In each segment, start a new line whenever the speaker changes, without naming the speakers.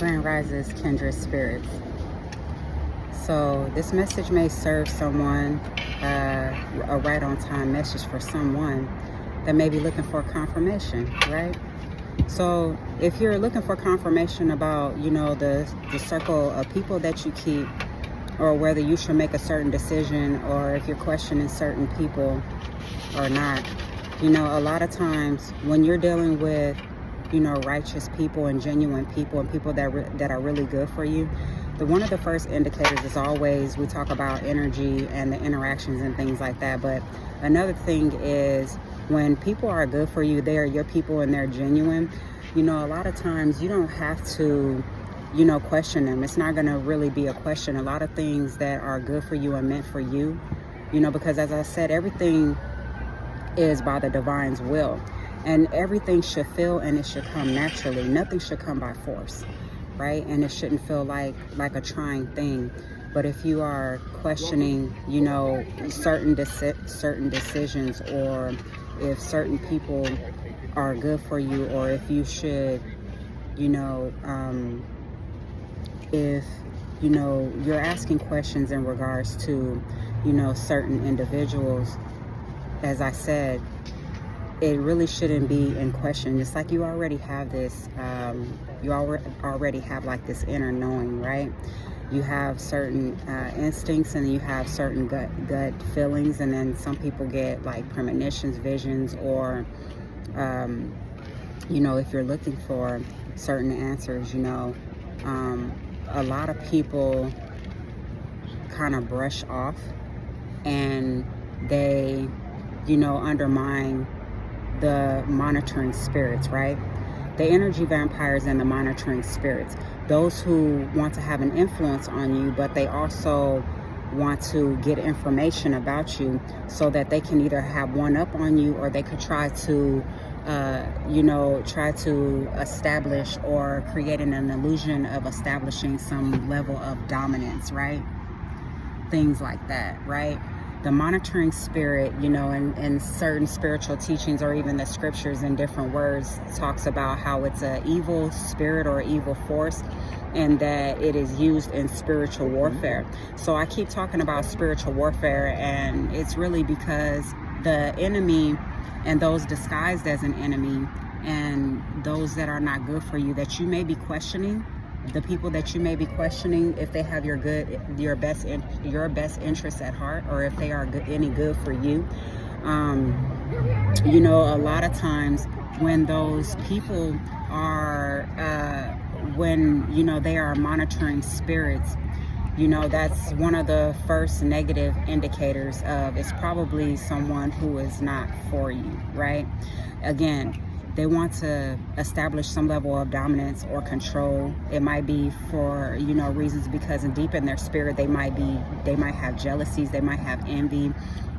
Grand Rises, Kindred Spirits. So this message may serve someone, a right on time message for someone that may be looking for confirmation, right? So if you're looking for confirmation about, the circle of people that you keep, or whether you should make a certain decision, or if you're questioning certain people or not, a lot of times when you're dealing with, righteous people and genuine people and people that are really good for you, one of the first indicators is always, we talk about energy and the interactions and things like that. But another thing is when people are good for you, they are your people and they're genuine. A lot of times you don't have to, question them. It's not going to really be a question. A lot of things that are good for you and meant for you, because as I said, everything is by the divine's will. And everything should feel and it should come naturally. Nothing should come by force, right? And it shouldn't feel like a trying thing. But if you are questioning, certain decisions, or if certain people are good for you, or if you should, if, you're asking questions in regards to, certain individuals, as I said, it really shouldn't be in question. It's like you already have this, you already have like this inner knowing, right? You have certain instincts, and you have certain gut feelings, and then some people get like premonitions, visions, or, if you're looking for certain answers, a lot of people kind of brush off and they, undermine the monitoring spirits, right? The energy vampires and the monitoring spirits, those who want to have an influence on you, but they also want to get information about you so that they can either have one up on you, or they could try to establish or create an illusion of establishing some level of dominance, right? Things like that, right? The monitoring spirit, in certain spiritual teachings, or even the scriptures in different words, talks about how it's an evil spirit or evil force, and that it is used in spiritual warfare. So I keep talking about spiritual warfare, and it's really because the enemy and those disguised as an enemy and those that are not good for you, that you may be questioning, the people that you may be questioning, if they have your best interests at heart, or if they are any good for you. A lot of times when those people are, they are monitoring spirits, that's one of the first negative indicators of it's probably someone who is not for you, right? Again, they want to establish some level of dominance or control. It might be for, reasons because deep in their spirit, they might have jealousies, they might have envy,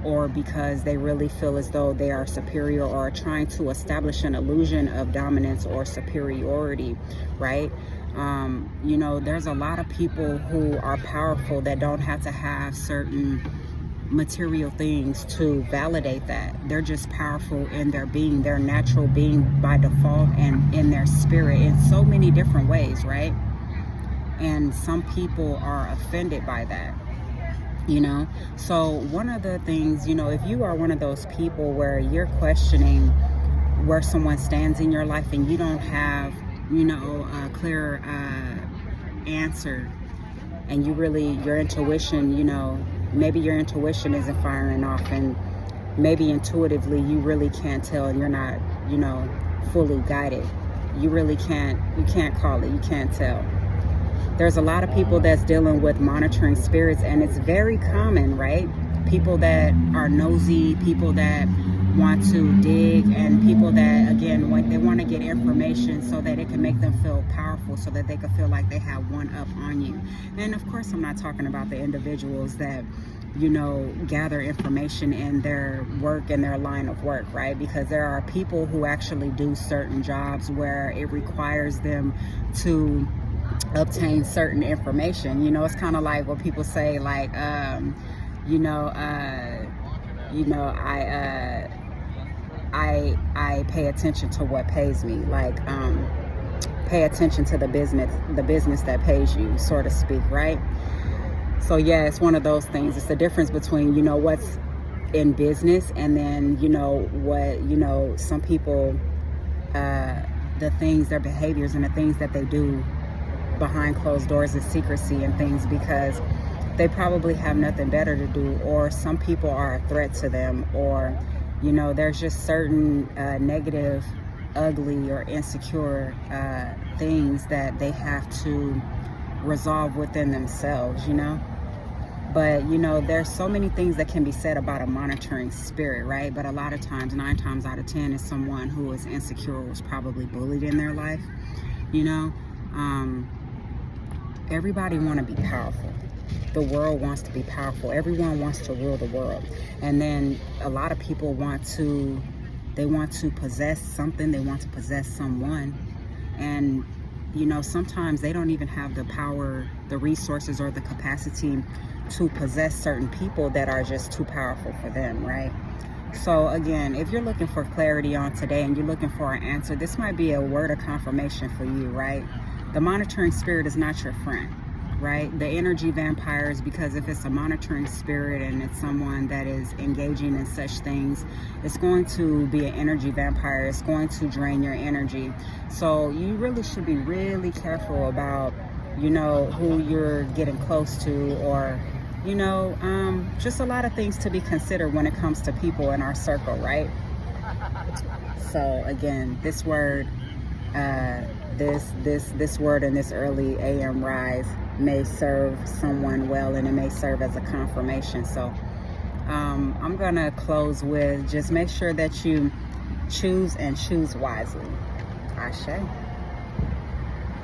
or because they really feel as though they are superior, or are trying to establish an illusion of dominance or superiority, right? There's a lot of people who are powerful that don't have to have certain material things to validate that. They're just powerful in their being, their natural being by default, and in their spirit in so many different ways, right? And some people are offended by that, So one of the things, if you are one of those people where you're questioning where someone stands in your life and you don't have, a clear answer, and your intuition, maybe your intuition isn't firing off, and maybe intuitively you really can't tell, and you're not, fully guided. You can't call it, you can't tell. There's a lot of people that's dealing with monitoring spirits, and it's very common, right? People that are nosy, people that want to dig, and people that, again, when they want to get information so that it can make them feel powerful, so that they can feel like they have one up on you. And of course, I'm not talking about the individuals that, gather information in their work and their line of work, right? Because there are people who actually do certain jobs where it requires them to obtain certain information. It's kind of like what people say, like, I pay attention to what pays me. Like, pay attention to the business that pays you, so to speak, right? So yeah, it's one of those things. It's the difference between, you know, what's in business and then, you know, what, you know, some people, the things, their behaviors and the things that they do behind closed doors is secrecy and things, because they probably have nothing better to do, or some people are a threat to them, or, you know, there's just certain negative, ugly, or insecure things that they have to resolve within themselves, you know. But, you know, there's so many things that can be said about a monitoring spirit, right? But a lot of times, 9 times out of 10, is someone who is insecure, was probably bullied in their life, you know. Everybody want to be powerful. The world wants to be powerful. Everyone wants to rule the world. And then a lot of people want to possess something. They want to possess someone. And, you know, sometimes they don't even have the power, the resources, or the capacity to possess certain people that are just too powerful for them, right? So again, if you're looking for clarity on today and you're looking for an answer, this might be a word of confirmation for you, right? The monitoring spirit is not your friend, right? The energy vampires, because if it's a monitoring spirit and it's someone that is engaging in such things, it's going to be an energy vampire. It's going to drain your energy. So you really should be really careful about, you know, who you're getting close to, or, you know, just a lot of things to be considered when it comes to people in our circle, right? So again, this word, this word in this early AM rise may serve someone well, and it may serve as a confirmation. So I'm gonna close with, just make sure that you choose wisely. Ashe.